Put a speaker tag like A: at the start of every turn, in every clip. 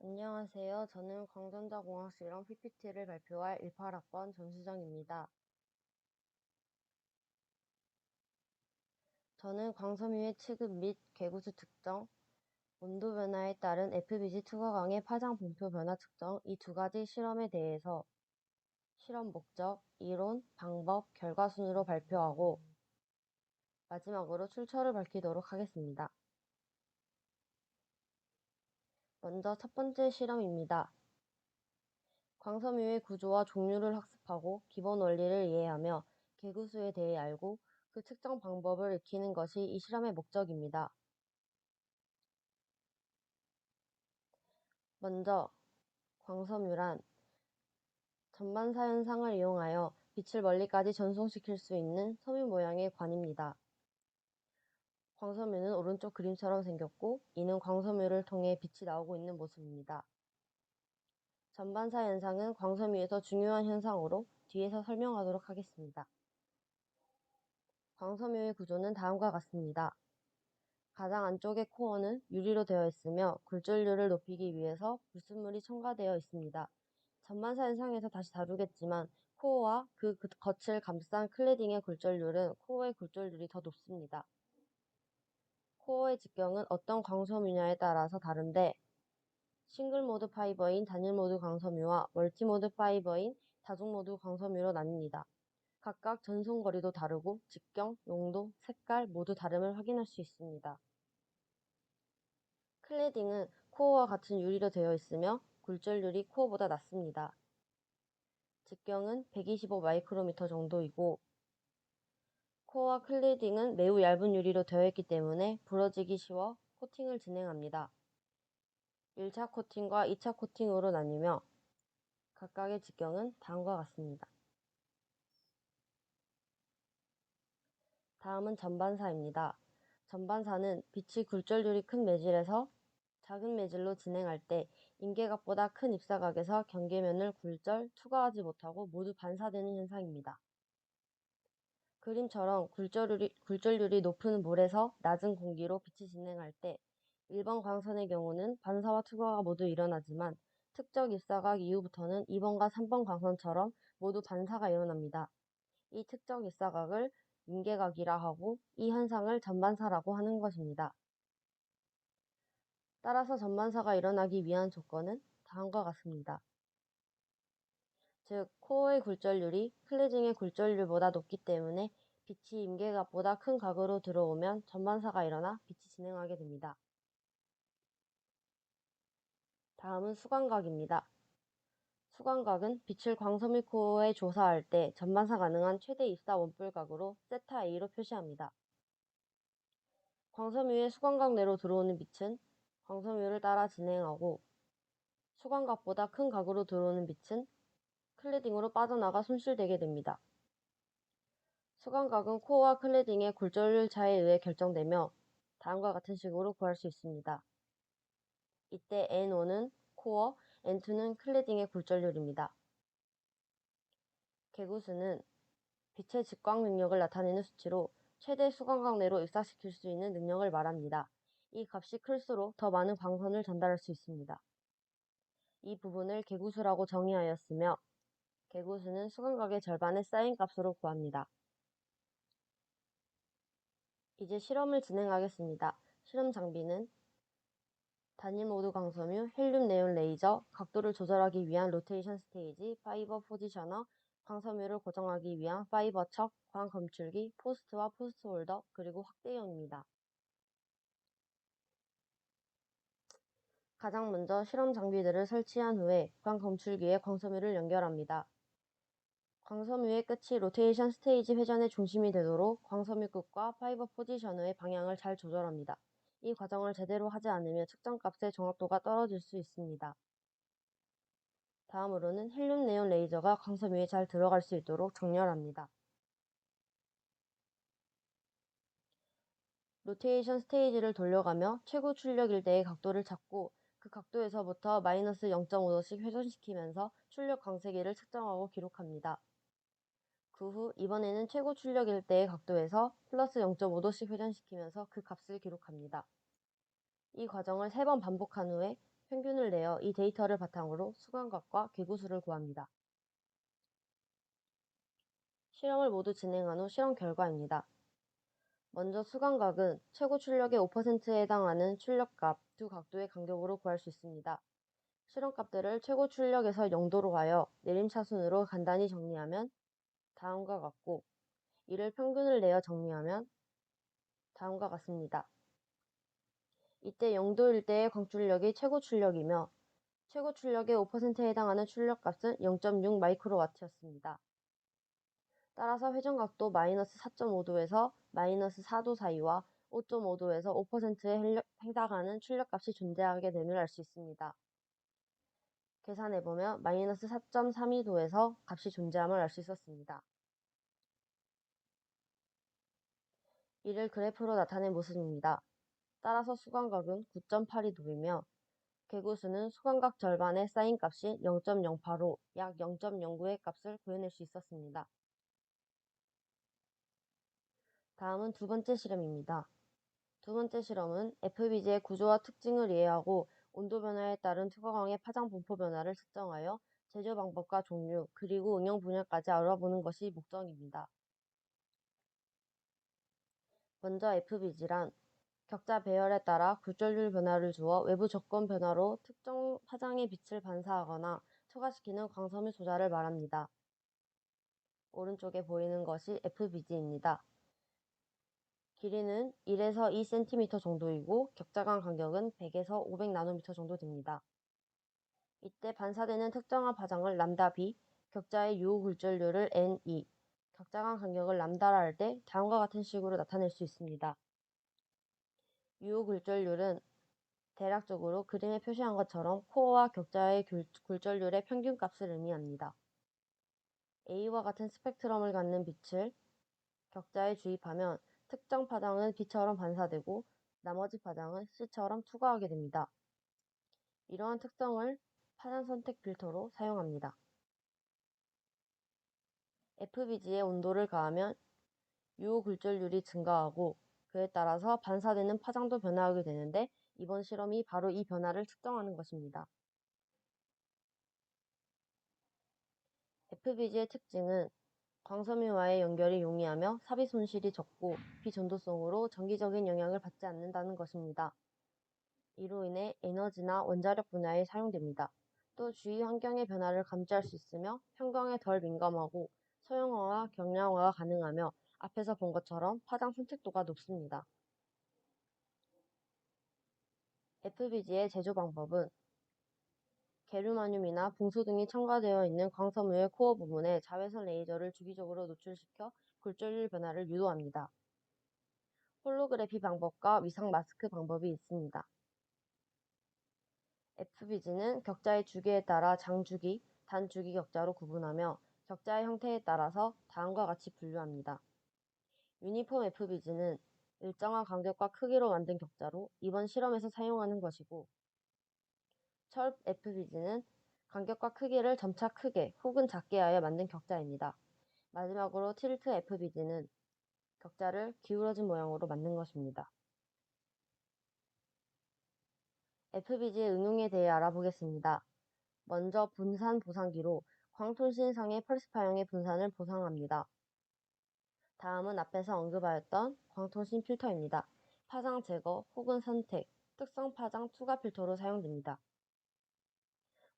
A: 안녕하세요. 저는 광전자공학실험 PPT를 발표할 18학번 전수정입니다. 저는 광섬유의 취급 및 개구수 특정, 온도 변화에 따른 FBC 투과강의 파장 분포 변화 측정 이 두 가지 실험에 대해서 실험 목적, 이론, 방법, 결과 순으로 발표하고 마지막으로 출처를 밝히도록 하겠습니다. 먼저 첫 번째 실험입니다. 광섬유의 구조와 종류를 학습하고 기본 원리를 이해하며 개구수에 대해 알고 그 측정 방법을 익히는 것이 이 실험의 목적입니다. 먼저 광섬유란 전반사 현상을 이용하여 빛을 멀리까지 전송시킬 수 있는 섬유 모양의 관입니다. 광섬유는 오른쪽 그림처럼 생겼고 이는 광섬유를 통해 빛이 나오고 있는 모습입니다. 전반사 현상은 광섬유에서 중요한 현상으로 뒤에서 설명하도록 하겠습니다. 광섬유의 구조는 다음과 같습니다. 가장 안쪽의 코어는 유리로 되어 있으며 굴절률을 높이기 위해서 불순물이 첨가되어 있습니다. 전반사 현상에서 다시 다루겠지만 코어와 그 겉을 감싼 클레딩의 굴절률은 코어의 굴절률이 더 높습니다. 코어의 직경은 어떤 광섬유냐에 따라서 다른데 싱글 모드 파이버인 단일 모드 광섬유와 멀티 모드 파이버인 다중 모드 광섬유로 나뉩니다. 각각 전송 거리도 다르고 직경, 용도, 색깔 모두 다름을 확인할 수 있습니다. 클레딩은 코어와 같은 유리로 되어 있으며 굴절률이 코어보다 낮습니다. 직경은 125 마이크로미터 정도이고 코어와 클레딩은 매우 얇은 유리로 되어 있기 때문에 부러지기 쉬워 코팅을 진행합니다. 1차 코팅과 2차 코팅으로 나뉘며 각각의 직경은 다음과 같습니다. 다음은 전반사입니다. 전반사는 빛이 굴절률이 큰 매질에서 작은 매질로 진행할 때 임계각보다 큰 입사각에서 경계면을 투과하지 못하고 모두 반사되는 현상입니다. 그림처럼 굴절률이 높은 물에서 낮은 공기로 빛이 진행할 때 1번 광선의 경우는 반사와 투과가 모두 일어나지만 특정 입사각 이후부터는 2번과 3번 광선처럼 모두 반사가 일어납니다. 이 특정 입사각을 임계각이라 하고 이 현상을 전반사라고 하는 것입니다. 따라서 전반사가 일어나기 위한 조건은 다음과 같습니다. 즉, 코어의 굴절률이 클레딩의 굴절률보다 높기 때문에 빛이 임계각보다 큰 각으로 들어오면 전반사가 일어나 빛이 진행하게 됩니다. 다음은 수광각입니다. 수광각은 빛을 광섬유 코어에 조사할 때 전반사 가능한 최대 입사 원뿔각으로 세타 A로 표시합니다. 광섬유의 수광각 내로 들어오는 빛은 광섬유를 따라 진행하고 수광각보다 큰 각으로 들어오는 빛은 클레딩으로 빠져나가 손실되게 됩니다. 수광각은 코어와 클레딩의 굴절률 차에 의해 결정되며 다음과 같은 식으로 구할 수 있습니다. 이때 N1은 코어, N2는 클레딩의 굴절률입니다. 개구수는 빛의 직광 능력을 나타내는 수치로 최대 수광각 내로 입사시킬 수 있는 능력을 말합니다. 이 값이 클수록 더 많은 광선을 전달할 수 있습니다. 이 부분을 개구수라고 정의하였으며 개구수는 수광각의 절반의 사인 값으로 구합니다. 이제 실험을 진행하겠습니다. 실험 장비는 단일 모드 광섬유, 헬륨 네온 레이저, 각도를 조절하기 위한 로테이션 스테이지, 파이버 포지셔너, 광섬유를 고정하기 위한 파이버 척, 광 검출기, 포스트와 포스트 홀더, 그리고 확대용입니다. 가장 먼저 실험 장비들을 설치한 후에 광 검출기에 광섬유를 연결합니다. 광섬유의 끝이 로테이션 스테이지 회전의 중심이 되도록 광섬유 끝과 파이버 포지셔너의 방향을 잘 조절합니다. 이 과정을 제대로 하지 않으면 측정값의 정확도가 떨어질 수 있습니다. 다음으로는 헬륨 네온 레이저가 광섬유에 잘 들어갈 수 있도록 정렬합니다. 로테이션 스테이지를 돌려가며 최고 출력일 때의 각도를 찾고 그 각도에서부터 마이너스 0.5도씩 회전시키면서 출력 광세기를 측정하고 기록합니다. 그 후 이번에는 최고 출력일 때의 각도에서 플러스 0.5도씩 회전시키면서 그 값을 기록합니다. 이 과정을 3번 반복한 후에 평균을 내어 이 데이터를 바탕으로 수광각과 개구수를 구합니다. 실험을 모두 진행한 후 실험 결과입니다. 먼저 수광각은 최고 출력의 5%에 해당하는 출력값 두 각도의 간격으로 구할 수 있습니다. 실험값들을 최고 출력에서 0도로 하여 내림차순으로 간단히 정리하면 다음과 같고, 이를 평균을 내어 정리하면 다음과 같습니다. 이때 0도일 때의 광출력이 최고 출력이며 최고 출력의 5%에 해당하는 출력값은 0.6 마이크로와트였습니다. 따라서 회전각도 마이너스 4.5도에서 마이너스 4도 사이와 5.5도에서 5%에 해당하는 출력값이 존재하게 됨을 알 수 있습니다. 계산해보면 마이너스 4.32도에서 값이 존재함을 알 수 있었습니다. 이를 그래프로 나타낸 모습입니다. 따라서 수광각은 9.82도이며 개구수는 수광각 절반의 사인 값이 0.085, 약 0.09의 값을 구해낼 수 있었습니다. 다음은 두 번째 실험입니다. 두 번째 실험은 FBG의 구조와 특징을 이해하고 온도 변화에 따른 투과광의 파장 분포 변화를 측정하여 제조 방법과 종류, 그리고 응용 분야까지 알아보는 것이 목적입니다. 먼저 FBG란 격자 배열에 따라 굴절률 변화를 주어 외부 조건 변화로 특정 파장의 빛을 반사하거나 초과시키는 광섬유 소자를 말합니다. 오른쪽에 보이는 것이 FBG입니다. 길이는 1에서 2cm 정도이고 격자간 간격은 100에서 500나노미터 정도 됩니다. 이때 반사되는 특정한 파장을 람다-B, 격자의 유호 굴절률을 N2, 격자간 간격을 람다라 할 때 다음과 같은 식으로 나타낼 수 있습니다. 유호 굴절률은 대략적으로 그림에 표시한 것처럼 코어와 격자의 굴절률의 평균값을 의미합니다. A와 같은 스펙트럼을 갖는 빛을 격자에 주입하면 특정 파장은 B처럼 반사되고 나머지 파장은 C처럼 투과하게 됩니다. 이러한 특성을 파장 선택 필터로 사용합니다. FBG에 온도를 가하면 유호 굴절률이 증가하고 그에 따라서 반사되는 파장도 변화하게 되는데 이번 실험이 바로 이 변화를 측정하는 것입니다. FBG의 특징은 광섬유와의 연결이 용이하며 삽입 손실이 적고 비전도성으로 정기적인 영향을 받지 않는다는 것입니다. 이로 인해 에너지나 원자력 분야에 사용됩니다. 또 주위 환경의 변화를 감지할 수 있으며 평경에 덜 민감하고 소형화와 경량화가 가능하며 앞에서 본 것처럼 파장 선택도가 높습니다. FBG의 제조 방법은 게르마늄이나 붕소 등이 첨가되어 있는 광섬유의 코어 부분에 자외선 레이저를 주기적으로 노출시켜 굴절률 변화를 유도합니다. 홀로그래피 방법과 위상 마스크 방법이 있습니다. FBG는 격자의 주기에 따라 장주기, 단주기 격자로 구분하며 격자의 형태에 따라서 다음과 같이 분류합니다. 유니폼 FBG는 일정한 간격과 크기로 만든 격자로 이번 실험에서 사용하는 것이고, 철 FBG는 간격과 크기를 점차 크게 혹은 작게 하여 만든 격자입니다. 마지막으로 틸트 FBG는 격자를 기울어진 모양으로 만든 것입니다. FBG의 응용에 대해 알아보겠습니다. 먼저 분산 보상기로 광통신상의 펄스파형의 분산을 보상합니다. 다음은 앞에서 언급하였던 광통신 필터입니다. 파장 제거 혹은 선택, 특성 파장 투과 필터로 사용됩니다.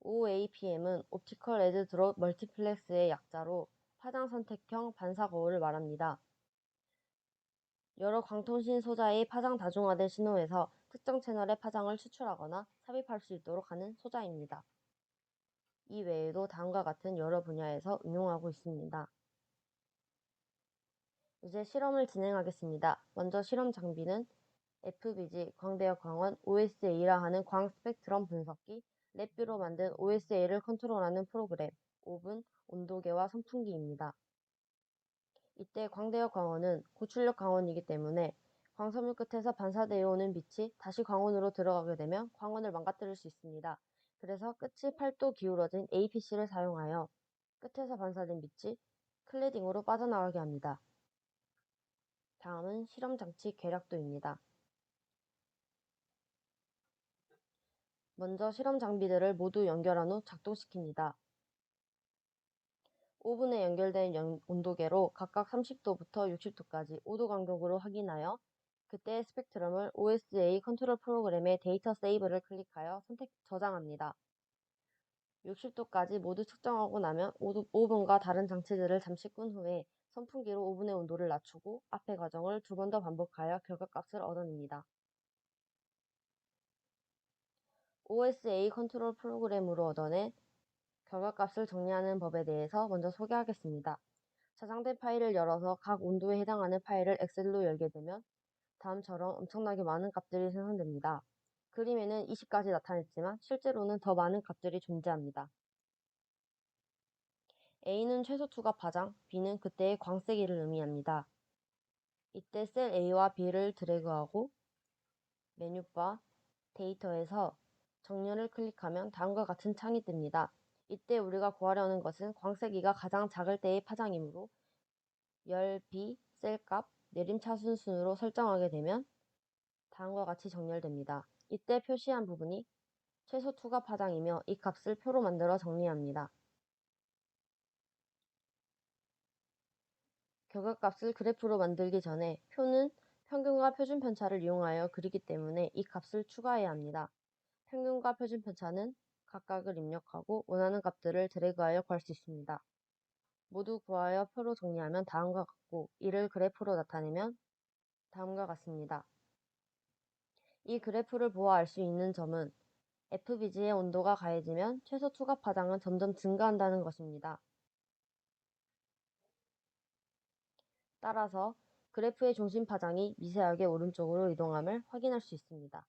A: OAPM은 옵티컬 레드 드롭 멀티플렉스의 약자로 파장 선택형 반사 거울을 말합니다. 여러 광통신 소자의 파장 다중화된 신호에서 특정 채널의 파장을 추출하거나 삽입할 수 있도록 하는 소자입니다. 이 외에도 다음과 같은 여러 분야에서 응용하고 있습니다. 이제 실험을 진행하겠습니다. 먼저 실험 장비는 FBG, 광대역 광원, OSA라 하는 광 스펙트럼 분석기, 랩뷰로 만든 OSA를 컨트롤하는 프로그램, 오븐, 온도계와 선풍기입니다. 이때 광대역 광원은 고출력 광원이기 때문에 광섬유 끝에서 반사되어 오는 빛이 다시 광원으로 들어가게 되면 광원을 망가뜨릴 수 있습니다. 그래서 끝이 8도 기울어진 APC를 사용하여 끝에서 반사된 빛이 클래딩으로 빠져나가게 합니다. 다음은 실험 장치 계략도입니다. 먼저 실험 장비들을 모두 연결한 후 작동시킵니다. 오븐에 연결된 온도계로 각각 30도부터 60도까지 5도 간격으로 확인하여 그때의 스펙트럼을 OSA 컨트롤 프로그램의 데이터 세이브를 클릭하여 저장합니다. 60도까지 모두 측정하고 나면 오븐과 다른 장치들을 잠시 끈 후에 선풍기로 오븐의 온도를 낮추고 앞의 과정을 두 번 더 반복하여 결과값을 얻어냅니다. OSA 컨트롤 프로그램으로 얻어낸 결과값을 정리하는 법에 대해서 먼저 소개하겠습니다. 저장된 파일을 열어서 각 온도에 해당하는 파일을 엑셀로 열게 되면 다음처럼 엄청나게 많은 값들이 생성됩니다. 그림에는 20까지 나타냈지만 실제로는 더 많은 값들이 존재합니다. A는 최소 투과 파장, B는 그때의 광세기를 의미합니다. 이때 셀 A와 B를 드래그하고 메뉴바, 데이터에서 정렬을 클릭하면 다음과 같은 창이 뜹니다. 이때 우리가 구하려는 것은 광세기가 가장 작을 때의 파장이므로 열, B, 셀값, 내림차순 순으로 설정하게 되면 다음과 같이 정렬됩니다. 이때 표시한 부분이 최소 투과 파장이며 이 값을 표로 만들어 정리합니다. 결과값을 그래프로 만들기 전에 표는 평균과 표준 편차를 이용하여 그리기 때문에 이 값을 추가해야 합니다. 평균과 표준 편차는 각각을 입력하고 원하는 값들을 드래그하여 구할 수 있습니다. 모두 구하여 표로 정리하면 다음과 같고 이를 그래프로 나타내면 다음과 같습니다. 이 그래프를 보아 알 수 있는 점은 FBG의 온도가 가해지면 최소 투과 파장은 점점 증가한다는 것입니다. 따라서 그래프의 중심 파장이 미세하게 오른쪽으로 이동함을 확인할 수 있습니다.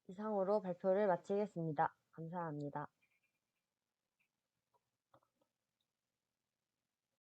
A: 이상으로 발표를 마치겠습니다. 감사합니다.